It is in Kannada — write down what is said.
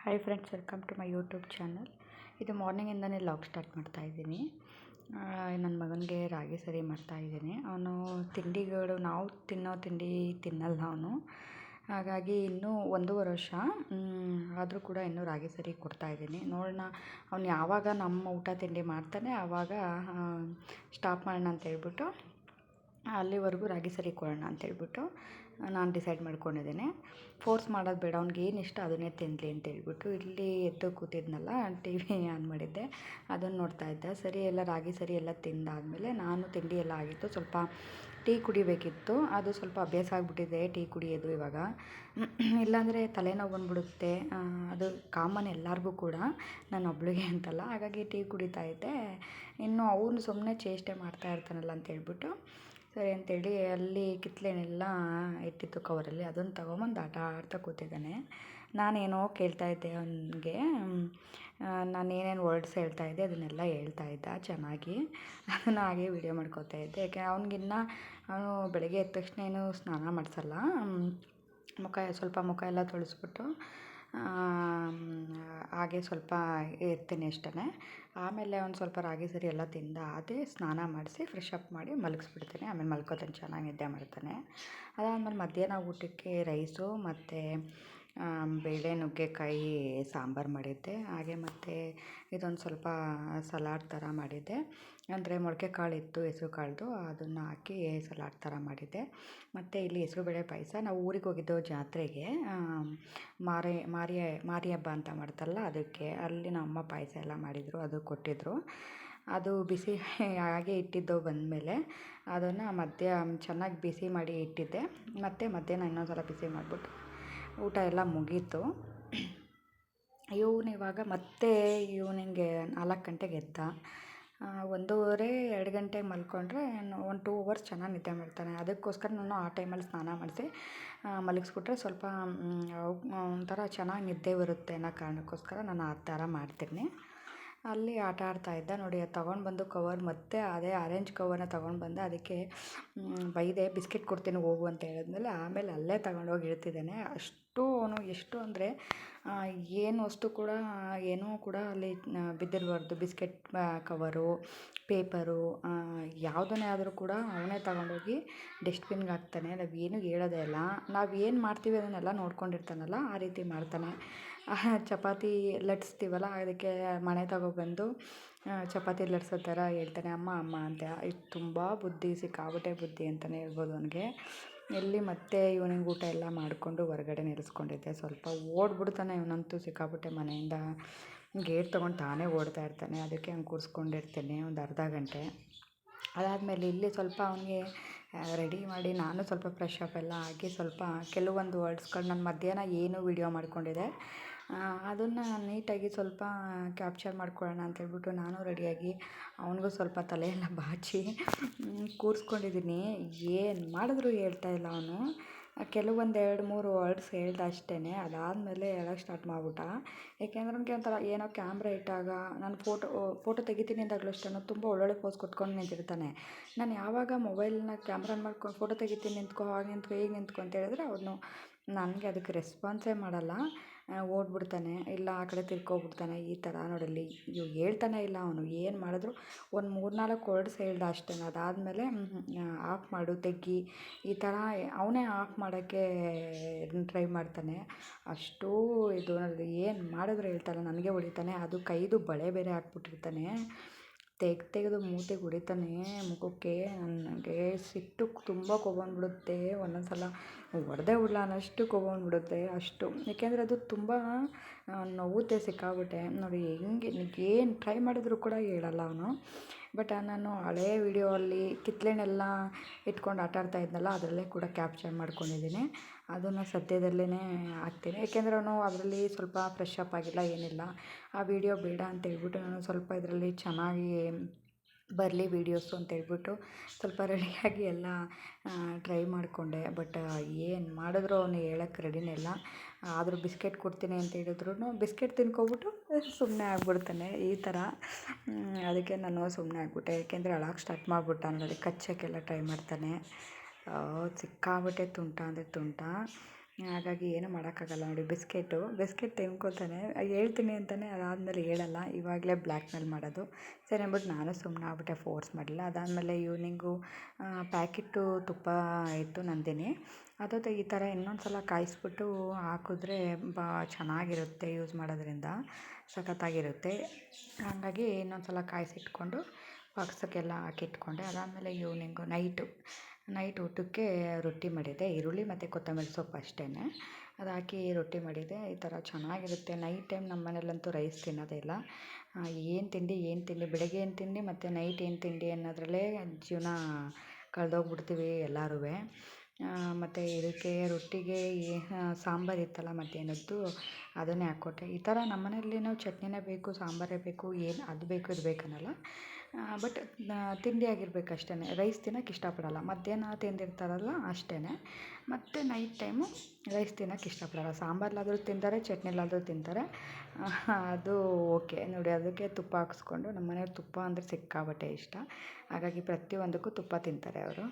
Hi friends, welcome to my YouTube channel. ಇದು ಮಾರ್ನಿಂಗಿಂದನೇ ಲಾಗ್ ಸ್ಟಾರ್ಟ್ ಮಾಡ್ತಾಯಿದ್ದೀನಿ. ನನ್ನ ಮಗನಿಗೆ ರಾಗಿ ಸರಿ ಮಾಡ್ತಾಯಿದ್ದೀನಿ. ಅವನು ತಿಂಡಿಗಳು ನಾವು ತಿನ್ನೋ ತಿಂಡಿ ತಿನ್ನಲ್ಲ ಅವನು. ಹಾಗಾಗಿ ಇನ್ನೂ 1.5 ವರ್ಷ ಆದರೂ ಕೂಡ ಇನ್ನೂ ರಾಗಿ ಸರಿ ಕೊಡ್ತಾಯಿದ್ದೀನಿ. ನೋಡೋಣ ಅವ್ನು ಯಾವಾಗ ನಮ್ಮ ಊಟ ತಿಂಡಿ ಮಾಡ್ತಾನೆ ಆವಾಗ ಸ್ಟಾಪ್ ಮಾಡೋಣ ಅಂತೇಳ್ಬಿಟ್ಟು ಅಲ್ಲಿವರೆಗೂ ರಾಗಿ ಸರಿ ಕೊಡೋಣ ಅಂತೇಳ್ಬಿಟ್ಟು ನಾನು ಡಿಸೈಡ್ ಮಾಡ್ಕೊಂಡಿದ್ದೇನೆ. ಫೋರ್ಸ್ ಮಾಡೋದು ಬೇಡ, ಅವ್ನಿಗೆ ಏನು ಇಷ್ಟ ಅದನ್ನೇ ತಿನ್ನಲಿ ಅಂತೇಳ್ಬಿಟ್ಟು ಇಲ್ಲಿ ಎದ್ದು ಕೂತಿದ್ನಲ್ಲ, ಟಿ ವಿ ಆನ್ ಮಾಡಿದ್ದೆ, ಅದನ್ನು ನೋಡ್ತಾ ಇದ್ದೆ. ಸರಿ ಎಲ್ಲ ರಾಗಿ ಸರಿ ಎಲ್ಲ ತಿಂದಾದಮೇಲೆ ನಾನು ತಿಂಡಿ ಎಲ್ಲ ಆಗಿತ್ತು, ಸ್ವಲ್ಪ ಟೀ ಕುಡಿಬೇಕಿತ್ತು. ಅದು ಸ್ವಲ್ಪ ಅಭ್ಯಾಸ ಆಗಿಬಿಟ್ಟಿದೆ ಟೀ ಕುಡಿಯೋದು ಇವಾಗ. ಇಲ್ಲಾಂದರೆ ತಲೆನೋವು ಬಂದುಬಿಡುತ್ತೆ. ಅದು ಕಾಮನ್ ಎಲ್ಲರಿಗೂ ಕೂಡ, ನಾನು ಒಬ್ಳಿಗೆ ಅಂತಲ್ಲ. ಹಾಗಾಗಿ ಟೀ ಕುಡಿತಾ ಇದ್ದೆ. ಇನ್ನು ಅವನು ಸುಮ್ಮನೆ ಚೇಷ್ಟೆ ಮಾಡ್ತಾ ಇರ್ತಾನಲ್ಲ ಅಂತೇಳ್ಬಿಟ್ಟು ಸರಿ ಅಂತೇಳಿ ಅಲ್ಲಿ ಕಿತ್ಲೆನೆಲ್ಲ ಇಟ್ಟಿತ್ತು ಕವರಲ್ಲಿ, ಅದನ್ನು ತೊಗೊಂಬಂದು ಆಟ ಆಡ್ತಾ ಕೂತಿದ್ದಾನೆ. ನಾನೇನೋ ಕೇಳ್ತಾ ಇದ್ದೆ ಅವನಿಗೆ, ನಾನೇನೇನು ವರ್ಡ್ಸ್ ಹೇಳ್ತಾ ಇದ್ದೆ ಅದನ್ನೆಲ್ಲ ಹೇಳ್ತಾ ಇದ್ದ ಚೆನ್ನಾಗಿ. ಅದನ್ನು ಹಾಗೆ ವೀಡಿಯೋ ಮಾಡ್ಕೋತಾ ಇದ್ದೆ. ಯಾಕೆ ಅವನಿಗಿನ್ನ ಅವನು ಬೆಳಗ್ಗೆ ಎದ್ದ ತಕ್ಷಣ ಏನು ಸ್ನಾನ ಮಾಡಿಸಲ್ಲ. ಮುಖ ಎಲ್ಲ ತೊಳೆಸ್ಬಿಟ್ಟು ಹಾಗೆ ಸ್ವಲ್ಪ ಇರ್ತೀನಿ ಅಷ್ಟೇ. ಆಮೇಲೆ ಒಂದು ಸ್ವಲ್ಪ ರಾಗಿ ಸರಿ ಎಲ್ಲ ತಿಂದ ಅದೇ ಸ್ನಾನ ಮಾಡಿಸಿ ಫ್ರೆಶ್ ಅಪ್ ಮಾಡಿ ಮಲಗಿಸ್ಬಿಡ್ತೀನಿ. ಆಮೇಲೆ ಮಲ್ಕೋತಾನೆ, ಚೆನ್ನಾಗಿ ನಿದ್ದೆ ಮಾಡ್ತಾನೆ. ಅದಾದಮೇಲೆ ಮಧ್ಯಾಹ್ನ ಊಟಕ್ಕೆ ರೈಸು ಮತ್ತು ಬೇಳೆ ನುಗ್ಗೆಕಾಯಿ ಸಾಂಬಾರು ಮಾಡಿದ್ದೆ. ಹಾಗೆ ಮತ್ತು ಇದೊಂದು ಸ್ವಲ್ಪ ಸಲಾಡ್ ಥರ ಮಾಡಿದ್ದೆ. ಅಂದರೆ ಮೊಳಕೆ ಕಾಳು ಇತ್ತು, ಹೆಸ್ರು ಕಾಳ್ದು, ಅದನ್ನು ಹಾಕಿ ಸಲಾಡ್ ಥರ ಮಾಡಿದ್ದೆ. ಮತ್ತು ಇಲ್ಲಿ ಹೆಸ್ರುಬೇಳೆ ಪಾಯಸ. ನಾವು ಊರಿಗೆ ಹೋಗಿದ್ದೆವು ಜಾತ್ರೆಗೆ, ಮಾರಿ ಹಬ್ಬ ಅಂತ ಮಾಡ್ತಾರಲ್ಲ ಅದಕ್ಕೆ. ಅಲ್ಲಿ ನಮ್ಮ ಅಮ್ಮ ಪಾಯಸ ಎಲ್ಲ ಮಾಡಿದರು, ಅದು ಕೊಟ್ಟಿದ್ದರು. ಅದು ಬಿಸಿ ಹಾಗೆ ಇಟ್ಟಿದ್ದು ಬಂದಮೇಲೆ ಅದನ್ನು ಚೆನ್ನಾಗಿ ಬಿಸಿ ಮಾಡಿ ಇಟ್ಟಿದ್ದೆ. ಮತ್ತು ಮಧ್ಯಾಹ್ನ ಇನ್ನೊಂದು ಸಲ ಬಿಸಿ ಮಾಡಿಬಿಟ್ಟು ಊಟ ಎಲ್ಲ ಮುಗೀತು. ಇವಾಗ ಮತ್ತೆ ಈವ್ನಿಂಗೆ 4 ಗಂಟೆಗೆ ಎದ್ದ. 1:30 2 ಗಂಟೆಗೆ ಮಲ್ಕೊಂಡ್ರೆ 1-2 ಅವರ್ಸ್ ಚೆನ್ನಾಗಿ ನಿದ್ದೆ ಮಾಡ್ತಾನೆ. ಅದಕ್ಕೋಸ್ಕರ ನಾನು ಆ ಟೈಮಲ್ಲಿ ಸ್ನಾನ ಮಾಡಿಸಿ ಮಲಗಿಸ್ಬಿಟ್ರೆ ಸ್ವಲ್ಪ ಒಂಥರ ಚೆನ್ನಾಗಿ ನಿದ್ದೆ ಬರುತ್ತೆ ಅನ್ನೋ ಕಾರಣಕ್ಕೋಸ್ಕರ ನಾನು ಆ ಥರ ಮಾಡ್ತೀನಿ. ಅಲ್ಲಿ ಆಟ ಆಡ್ತಾಯಿದ್ದ ನೋಡಿ. ಅದು ತೊಗೊಂಡು ಬಂದು ಕವರ್, ಮತ್ತು ಅದೇ ಆರೆಂಜ್ ಕವರ್ನ ತೊಗೊಂಡು ಬಂದೆ. ಅದಕ್ಕೆ ಬೈದೆ, ಬಿಸ್ಕೆಟ್ ಕೊಡ್ತೀನಿ ಹೋಗು ಅಂತ ಹೇಳಿದ್ಮೇಲೆ ಆಮೇಲೆ ಅಲ್ಲೇ ತಗೊಂಡೋಗಿ ಇಡ್ತಿದ್ದಾನೆ. ಅವನು ಎಷ್ಟು ಅಂದರೆ ಏನು ವಸ್ತು ಕೂಡ ಏನೂ ಕೂಡ ಅಲ್ಲಿ ಬಿದ್ದಿರಬಾರ್ದು. ಬಿಸ್ಕೆಟ್ ಕವರು, ಪೇಪರು, ಯಾವುದನ್ನೇ ಆದರೂ ಕೂಡ ಅವನೇ ತಗೊಂಡೋಗಿ ಡಸ್ಟ್ಬಿನ್ಗೆ ಹಾಕ್ತಾನೆ. ನಾವೇನು ಹೇಳೋದೇ ಇಲ್ಲ. ನಾವು ಏನು ಮಾಡ್ತೀವಿ ಅದನ್ನೆಲ್ಲ ನೋಡ್ಕೊಂಡಿರ್ತಾನಲ್ಲ, ಆ ರೀತಿ ಮಾಡ್ತಾನೆ. ಚಪಾತಿ ಲಟ್ಸ್ತೀವಲ್ಲ, ಅದಕ್ಕೆ ಮನೆ ತಗೊಬಂದು ಚಪಾತಿ ಲಟ್ಸೋ ಥರ ಹೇಳ್ತಾನೆ, ಅಮ್ಮ ಅಮ್ಮ ಅಂತ. ಇದು ತುಂಬ ಬುದ್ಧಿ, ಸಿಕ್ಕಾಪಟ್ಟೆ ಬುದ್ಧಿ ಅಂತಲೇ ಹೇಳ್ಬೋದು ಅವನಿಗೆ. ಎಲ್ಲಿ ಮತ್ತೆ ಈವ್ನಿಂಗ್ ಊಟ ಎಲ್ಲ ಮಾಡಿಕೊಂಡು ಹೊರಗಡೆ ನಿಲ್ಲಿಸ್ಕೊಂಡಿದ್ದೆ. ಸ್ವಲ್ಪ ಓಡ್ಬಿಡ್ತಾನೆ ಇವನಂತೂ ಸಿಕ್ಕಾಪಟ್ಟೆ. ಮನೆಯಿಂದ ಗೇಟ್ ತೊಗೊಂಡು ತಾನೇ ಓಡ್ತಾ ಇರ್ತಾನೆ. ಅದಕ್ಕೆ ಅವ್ನು ಕೂರಿಸ್ಕೊಂಡಿರ್ತೀನಿ ಒಂದು ಅರ್ಧ ಗಂಟೆ. ಅದಾದಮೇಲೆ ಇಲ್ಲಿ ಸ್ವಲ್ಪ ಅವನಿಗೆ ರೆಡಿ ಮಾಡಿ ನಾನು ಸ್ವಲ್ಪ ಫ್ರೆಶ್ ಅಪ್ ಎಲ್ಲ ಆಗಿ ಸ್ವಲ್ಪ ಕೆಲವೊಂದು ವರ್ಡ್ಸ್ಗಳು ನಾನು ಮಧ್ಯಾಹ್ನ ಏನು ವೀಡಿಯೋ ಮಾಡ್ಕೊಂಡಿದ್ದೆ ಅದನ್ನು ನೀಟಾಗಿ ಸ್ವಲ್ಪ ಕ್ಯಾಪ್ಚರ್ ಮಾಡ್ಕೊಳ್ಳೋಣ ಅಂತೇಳ್ಬಿಟ್ಟು ನಾನು ರೆಡಿಯಾಗಿ ಅವನಿಗೂ ಸ್ವಲ್ಪ ತಲೆಯೆಲ್ಲ ಬಾಚಿ ಕೂರಿಸ್ಕೊಂಡಿದ್ದೀನಿ. ಏನು ಮಾಡಿದ್ರು ಹೇಳ್ತಾ ಇಲ್ಲ ಅವನು. ಕೆಲವೊಂದು 2-3 ವರ್ಡ್ಸ್ ಹೇಳ್ದ ಅಷ್ಟೇ. ಅದಾದಮೇಲೆ ಹೇಳೋಕ್ಕೆ ಸ್ಟಾರ್ಟ್ ಮಾಡಿಬಿಟ್ಟ. ಏಕೆಂದರೆ ನನಗೆ ಒಂಥರ ಏನೋ ಕ್ಯಾಮ್ರಾ ಇಟ್ಟಾಗ ನಾನು ಫೋಟೋ ತೆಗಿತೀನಿ ಅಂದಾಗಲೂ ಅಷ್ಟೇ ತುಂಬ ಒಳ್ಳೊಳ್ಳೆ ಪೋಸ್ ಕೊಟ್ಕೊಂಡು ನಿಂತಿರ್ತಾನೆ. ನಾನು ಯಾವಾಗ ಮೊಬೈಲ್ನ ಕ್ಯಾಮ್ರಾ ಮಾಡ್ಕೊಂಡು ಫೋಟೋ ತೆಗಿತೀನಿ, ನಿಂತ್ಕೋ, ಹಾಗೆ ನಿಂತ್ಕೋ, ಹೀಗೆ ನಿಂತ್ಕೋ ಅಂತ ಹೇಳಿದ್ರೆ ಅವನು ನನಗೆ ಅದಕ್ಕೆ ರೆಸ್ಪಾನ್ಸೇ ಮಾಡಲ್ಲ. ಓಡ್ಬಿಡ್ತಾನೆ, ಇಲ್ಲ ಆ ಕಡೆ ತಿರ್ಕೊಬಿಡ್ತಾನೆ. ಈ ಥರ ನೋಡಲ್ಲಿ ಹೇಳ್ತಾನೆ ಇಲ್ಲ ಅವನು. ಏನು ಮಾಡಿದ್ರು ಒಂದು 3-4 ವರ್ಡ್ಸ್ ಹೇಳ್ದ ಅಷ್ಟೇ. ಅದಾದಮೇಲೆ ಆಫ್ ಮಾಡು, ತೆಗಿ, ಈ ಥರ ಅವನೇ ಆಫ್ ಮಾಡೋಕ್ಕೆ ಟ್ರೈ ಮಾಡ್ತಾನೆ. ಅಷ್ಟೂ ಇದು ನೋಡಿ, ಏನು ಮಾಡಿದ್ರು ಹೇಳ್ತಾನೆ, ನನಗೆ ಹೊಡಿತಾನೆ. ಅದು ಕೈದು ಬಳೆ ಬೇರೆ ಹಾಕ್ಬಿಟ್ಟಿರ್ತಾನೆ. ತೆಗೆದು ಮೂತಿಗೆ ಹೊಡಿತಾನೆ ಮುಖಕ್ಕೆ. ನನಗೆ ಸಿಟ್ಟು ತುಂಬ ಕೋಪ ಬಂದ್ಬಿಡುತ್ತೆ. ಒಂದೊಂದು ಸಲ ಹೊಡೆದೇ ಬಿಡಲ್ಲ ಅನ್ನೋಷ್ಟು ಕೋಪ ಬಂದ್ಬಿಡುತ್ತೆ ಅಷ್ಟು. ಏಕೆಂದರೆ ಅದು ತುಂಬ ನೋವುತ್ತೆ ಸಿಕ್ಕಾಬಿಟ್ಟೆ. ನೋಡಿ ಹೆಂಗೆ ಏನು ಟ್ರೈ ಮಾಡಿದ್ರು ಕೂಡ ಹೇಳಲ್ಲ ಅವನು. ಬಟ್ ನಾನು ಹಳೇ ವೀಡಿಯೋ ಅಲ್ಲಿ ಕಿತ್ಲೆನೆಲ್ಲ ಇಟ್ಕೊಂಡು ಆಟ ಆಡ್ತಾ ಇದ್ನಲ್ಲ, ಅದರಲ್ಲೇ ಕೂಡ ಕ್ಯಾಪ್ಚರ್ ಮಾಡ್ಕೊಂಡಿದ್ದೀನಿ. ಅದನ್ನು ಸದ್ಯದಲ್ಲೇ ಹಾಕ್ತೀನಿ. ಏಕೆಂದರೆ ಅವನು ಅದರಲ್ಲಿ ಸ್ವಲ್ಪ ಫ್ರೆಶ್ ಅಪ್ ಆಗಿಲ್ಲ, ಏನಿಲ್ಲ. ಆ ವಿಡಿಯೋ ಬೇಡ ಅಂತೇಳ್ಬಿಟ್ಟು ನಾನು ಸ್ವಲ್ಪ ಇದರಲ್ಲಿ ಚೆನ್ನಾಗಿ ಬರಲಿ ವೀಡಿಯೋಸು ಅಂತೇಳ್ಬಿಟ್ಟು ಸ್ವಲ್ಪ ರೆಡಿಯಾಗಿ ಎಲ್ಲ ಟ್ರೈ ಮಾಡಿಕೊಂಡೆ. ಬಟ್ ಏನು ಮಾಡಿದ್ರು ಅವನು ಹೇಳೋಕ್ಕೆ ರೆಡಿನೇ ಇಲ್ಲ. ಆದರೂ ಬಿಸ್ಕೆಟ್ ಕೊಡ್ತೀನಿ ಅಂತ ಹೇಳಿದ್ರು ಬಿಸ್ಕೆಟ್ ತಿನ್ಕೊಬಿಟ್ಟು ಸುಮ್ಮನೆ ಆಗ್ಬಿಡ್ತಾನೆ ಈ ಥರ. ಅದಕ್ಕೆ ನಾನು ಸುಮ್ಮನೆ ಆಗ್ಬಿಟ್ಟೆ. ಏಕೆಂದರೆ ಅಳೋಕ್ಕೆ ಸ್ಟಾರ್ಟ್ ಮಾಡಿಬಿಟ್ಟ. ನೋಡಿ ಕಚ್ಚೋಕ್ಕೆಲ್ಲ ಟ್ರೈ ಮಾಡ್ತಾನೆ. ಸಿಕ್ಕಾಬಿಟ್ಟೆ ತುಂಟ ಅಂದರೆ ತುಂಟ. ಹಾಗಾಗಿ ಏನೂ ಮಾಡೋಕ್ಕಾಗಲ್ಲ ನೋಡಿ. ಬಿಸ್ಕೆಟ್ ತಿನ್ಕೋತಾನೆ, ಹೇಳ್ತೀನಿ ಅಂತಲೇ ಅದಾದಮೇಲೆ ಹೇಳಲ್ಲ, ಇವಾಗಲೇ ಬ್ಲ್ಯಾಕ್ ಮೇಲ್ ಮಾಡೋದು. ಸರಿ ಅಂದ್ಬಿಟ್ಟು ನಾನು ಸುಮ್ಮನೆ ಆಗ್ಬಿಟ್ಟೆ, ಫೋರ್ಸ್ ಮಾಡಲಿಲ್ಲ. ಅದಾದಮೇಲೆ ಈವ್ನಿಂಗು ಪ್ಯಾಕೆಟು ತುಪ್ಪ ಇತ್ತು ನಂದಿನಿ, ಅದು ಈ ಥರ ಇನ್ನೊಂದು ಸಲ ಕಾಯಿಸ್ಬಿಟ್ಟು ಹಾಕಿದ್ರೆ ಚೆನ್ನಾಗಿರುತ್ತೆ, ಯೂಸ್ ಮಾಡೋದ್ರಿಂದ ಸಖತ್ತಾಗಿರುತ್ತೆ. ಹಾಗಾಗಿ ಇನ್ನೊಂದು ಸಲ ಕಾಯಿಸಿಟ್ಕೊಂಡು ಬಾಕ್ಸಕ್ಕೆಲ್ಲ ಹಾಕಿಟ್ಕೊಂಡೆ. ಅದಾದಮೇಲೆ ಈವ್ನಿಂಗು ನೈಟ್ ಊಟಕ್ಕೆ ರೊಟ್ಟಿ ಮಾಡಿದ್ದೆ, ಈರುಳ್ಳಿ ಮತ್ತು ಕೊತ್ತಂಬರಿ ಸೊಪ್ಪು ಅಷ್ಟೇ, ಅದು ಹಾಕಿ ರೊಟ್ಟಿ ಮಾಡಿದ್ದೆ. ಈ ಥರ ಚೆನ್ನಾಗಿರುತ್ತೆ. ನೈಟ್ ಟೈಮ್ ನಮ್ಮ ಮನೇಲಂತೂ ರೈಸ್ ತಿನ್ನೋದೇ ಇಲ್ಲ. ಏನು ತಿಂಡಿ ಬೆಳಗ್ಗೆ ಏನು ತಿಂಡಿ ಮತ್ತು ನೈಟ್ ಏನು ತಿಂಡಿ ಅನ್ನೋದ್ರಲ್ಲೇ ಜೀವನ ಕಳೆದೋಗ್ಬಿಡ್ತೀವಿ ಎಲ್ಲರೂ. ಮತ್ತು ಇದಕ್ಕೆ ರೊಟ್ಟಿಗೆ ಸಾಂಬಾರು ಇತ್ತಲ್ಲ ಮಧ್ಯಾಹ್ನದ್ದು, ಅದನ್ನೇ ಹಾಕ್ಕೊಟ್ಟೆ. ಈ ಥರ ನಮ್ಮ ಮನೇಲಿ ನಾವು ಚಟ್ನಿನೇ ಬೇಕು, ಸಾಂಬಾರೇ ಬೇಕು, ಏನು ಅದು ಬೇಕು ಇದು ಬೇಕು ಅನ್ನಲ್ಲ. ಬಟ್ ತಿಂಡಿ ಆಗಿರ್ಬೇಕು ಅಷ್ಟೇ. ರೈಸ್ ತಿನ್ನೋಕೆ ಇಷ್ಟಪಡಲ್ಲ. ಮಧ್ಯಾಹ್ನ ತಿಂದಿರ್ತಾರಲ್ಲ ಅಷ್ಟೇ. ಮತ್ತು ನೈಟ್ ಟೈಮು ರೈಸ್ ತಿನ್ನೋಕೆ ಇಷ್ಟಪಡಲ್ಲ. ಸಾಂಬಾರ್ಲಾದರೂ ತಿಂತಾರೆ, ಚಟ್ನಿಲಾದರೂ ತಿಂತಾರೆ, ಅದು ಓಕೆ ನೋಡಿ. ಅದಕ್ಕೆ ತುಪ್ಪ ಹಾಕಿಸ್ಕೊಂಡು, ನಮ್ಮ ಮನೆಯವ್ರು ತುಪ್ಪ ಅಂದರೆ ಸಿಕ್ಕಾಪಟ್ಟೆ ಇಷ್ಟ. ಹಾಗಾಗಿ ಪ್ರತಿಯೊಂದಕ್ಕೂ ತುಪ್ಪ ತಿಂತಾರೆ ಅವರು.